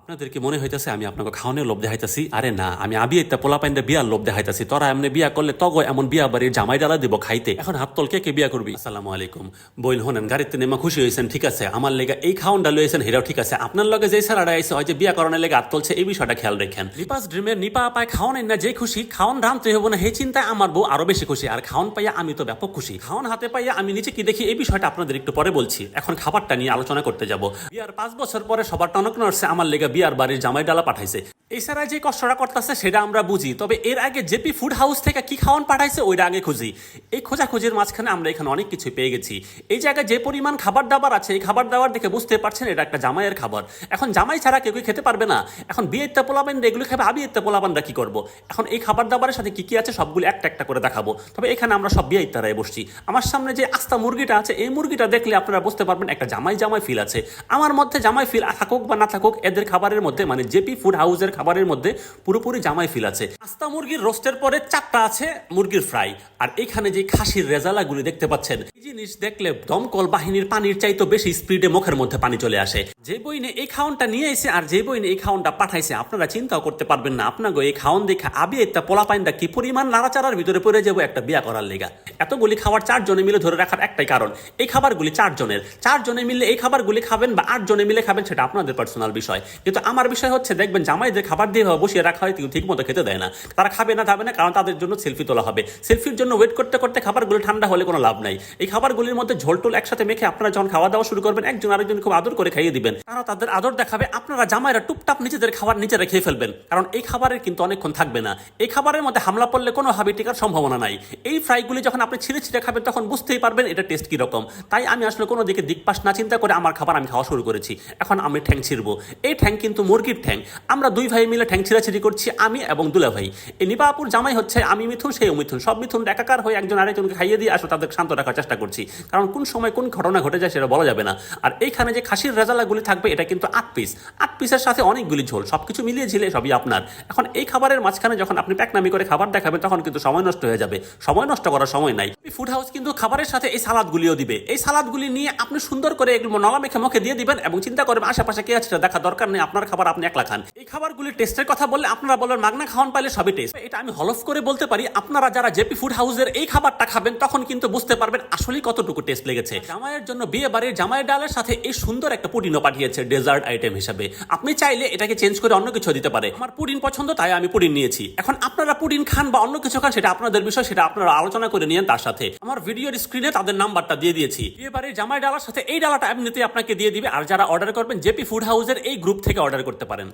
আপনাদের কি মনে হইতেছে আমি আপনাকে খাওয়ানোর লোভ দেখাইতেছি? আরে না, আমি আবি একটা পোলা পাইন্ডে বিয়ার লোভ দেখাইতেছি। তোরা এমনি বিয়া করলে তগো এমন বিয়া বাড়ির জামাই ডালা দিব খাইতে। এখন হাত তল কে বিয়া করবি? আসসালামু আলাইকুম। বইল হনেন গাড়িতে নেমা খুশি হয়েছেন, ঠিক আছে। আমার লেগে এই খাওয়ানটা লইয়েছেন, হেরাও ঠিক আছে। আপনার লগে যে স্যারাটা আইসে হয় যে বিয়া করানোর লেগে হাত তুলছে, এই বিষয়টা খেয়াল রাখেন। নিপাস ড্রিমের নিপা পায় খাওয়ান না যে খুশি, খাওয়ান রামতে হবো না হে চিন্তায় আমার বউ আরো বেশি খুশি। আর খাওয়ান পাইয়া আমি তো ব্যাপক খুশি। খাওয়ান হাতে পাইয়া আমি নিচে কি দেখি, এই বিষয়টা আপনাদের একটু পরে বলছি। এখন খাবারটা নিয়ে আলোচনা করতে যাব। বিয়ার 5 বছর পরে সবার টনক নড়ছে আমার লেগে বিয়ার বাড়ির জামাই ডালা পাঠাইছে। এছাড়া যে কষ্টটা করতেছে সেটা আমরা বুঝি, তবে এর আগে জেপি ফুড হাউস থেকে কি খাওয়ান পাঠাইছে ওইটা আগে খুঁজি। এই খোঁজাখুঁজির মাঝখানে আমরা এখানে অনেক কিছু পেয়ে গেছি। এই জায়গায় যে পরিমাণ খাবার দাবার আছে, এই খাবার দাবার দেখে বুঝতে পারছেন এটা একটা জামাইয়ের খাবার। এখন জামাই ছাড়া কেউ খেতে পারবে না। এখন বিয়েতে পোলাবেন এগুলো খাবে, আবিয়েতে পোলাবানরা কি করবো? এখন এই খাবার দাবারের সাথে কি কি আছে সবগুলো একটা একটা করে দেখাবো। তবে এখানে আমরা সব বিয়ে ইত্যারায় বসছি। আমার সামনে যে আস্তা মুরগিটা আছে, এই মুরগিটা দেখলে আপনারা বুঝতে পারবেন একটা জামাই জামাই ফিল আছে। আমার মধ্যে জামাই ফিল থাকুক বা না থাকুক, এদের খাবারের মধ্যে মানে জেপি ফুড হাউসের খাবারের মধ্যে পুরোপুরি জামাই ফিল আছে। আস্তা মুরগির রোস্টের পরে 4টা আছে মুরগির ফ্রাই। আর এখানে যে খাসির রেজালাগুলি দেখতে পাচ্ছেন, এই জিনিস দেখলে দমকল বাহিনীর পানির চাইতো বেশি স্পিডে মুখের মধ্যে পানি চলে আসে। যে বইনে এই খাওয়ানটা নিয়ে এসে আর যে বইনে এই খাওয়ানটা পাঠাইছে, আপনারা চিন্তাও করতে পারবেন না আপনাকে এই খাওয়ান দেখে আবি একটা পোলা পাইনটা কি পরিমাণ নাড়াচাড়ার ভিতরে পড়ে যাবো একটা বিয়া করার লেগা। এতগুলি খাবার 4 জনে মিলে ধরে রাখার একটাই কারণ, এই খাবারগুলি 4 জনের। 4 জনে মিলে এই খাবারগুলি খাবেন বা 8 জনে মিলে খাবেন সেটা আপনাদের পার্সোনাল বিষয়। কিন্তু আমার বিষয় হচ্ছে, দেখবেন জামাইদের খাবার দিয়ে বসিয়ে রাখা হয় ঠিক মতো খেতে দেয় না। তারা খাবে না কারণ তাদের জন্য সেলফি তোলা হবে। সেলফির জন্য ওয়েট করতে করতে খাবারগুলো ঠান্ডা হলে কোনো লাভ নাই। এই খাবারগুলির মধ্যে ঝোলটোল একসাথে মেখে আপনারা যখন খাওয়া দাওয়া শুরু করবেন, একজন আরেকজন খুব আদর করে খাইয়ে দিবেন। তারা তাদের আদর দেখাবে, আপনারা জামাইরা টুপটাপ নিজেদের খাবার নিজেরা খেয়ে ফেলবেন। কারণ এই খাবারের কিন্তু অনেকক্ষণ থাকবে না। এই খাবারের মধ্যে হামলা পড়লে কোনো হাবি টিকার সম্ভাবনা নাই। এই ফ্রাইগুলি যখন আপনি ছিঁড়ে ছিঁড়ে খাবেন তখন বুঝতেই পারবেন এটা টেস্ট কিরকম। তাই আমি আসলে কোনো দিকে দিকপাশ না চিন্তা করে আমার খাবার আমি খাওয়া শুরু করেছি। এখন আমি ঠ্যাং ছিঁড়বো। এই ঠ্যাং কিন্তু মুরগির ঠ্যাং। আমরা 2 ভাই মিলে ঠ্যাং ছিঁড়াছিড়ি করছি, আমি এবং দুলা ভাই। এই নিপাপুর জামাই হচ্ছে আমি মিথুন, সেই মিথুন। সব মিথুন একাকার হয়ে একজন আরেকজনকে খাইয়ে দিয়ে আসলে তাদের শান্ত রাখার চেষ্টা করছি। কারণ কোন সময় কোন ঘটনা ঘটে যায় সেটা বলা যাবে না। আর এইখানে যে খাসির রেজালাগুলি থাকবে এটা কিন্তু 8 পিস। 8 পিসের সাথে অনেকগুলি ঝোল, সবকিছু মিলিয়ে ঝিলে সবই আপনার। এখন এই খাবারের মাঝখানে যখন আপনি প্যাকনামি করে খাবার দেখাবেন তখন কিন্তু সময় নষ্ট হয়ে যাবে। সময় নষ্ট করার সময় নাই। ফুড হাউস কিন্তু খাবারের সাথে এই সালাদগুলিও দিবে। এই সালাদগুলি নিয়ে আপনি সুন্দর করে এগুলো নলা মেখে মুখে দিয়ে দিবেন এবং চিন্তা করবেন আশেপাশে কে আছে দেখা দরকার নেই, আপনার খাবার আপনি একলা খান। এই খাবারগুলির টেস্টের কথা বললে আপনারা বলবেন মাগনা খাওয়ান পাইলে সবই টেস্ট। এটা আমি হলফ করে বলতে পারি, আপনারা যারা জেপি ফুড হাউসের এই খাবারটা খাবেন তখন কিন্তু বুঝতে পারবেন আসলে কতটুকু টেস্ট লেগেছে। জামাইয়ের জন্য বিয়ে বাড়ির জামাইয়ের ডালের সাথে এই সুন্দর একটা পুডিনও পাঠিয়েছে ডেজার্ট আইটেম হিসাবে। আপনি চাইলে এটাকে চেঞ্জ করে অন্য কিছু দিতে পারে। আমার পুডিন পছন্দ তাই আমি পুডিন নিয়েছি। এখন আপনারা পুডিন খান বা অন্য কিছু খান সেটা আপনাদের বিষয়, সেটা আপনারা আলোচনা করে নিয়েন তার সাথে। আমার ভিডিওর স্ক্রিনে তাদের নাম্বারটা দিয়ে দিয়েছি। বিয়ে বাড়ির জামাই ডালার সাথে এই ডালাটা এমনিতেই আপনাকে দিয়ে দিবে। আর যারা অর্ডার করবেন জেপি ফুড হাউসের এই গ্রুপ থেকে অর্ডার করতে পারেন।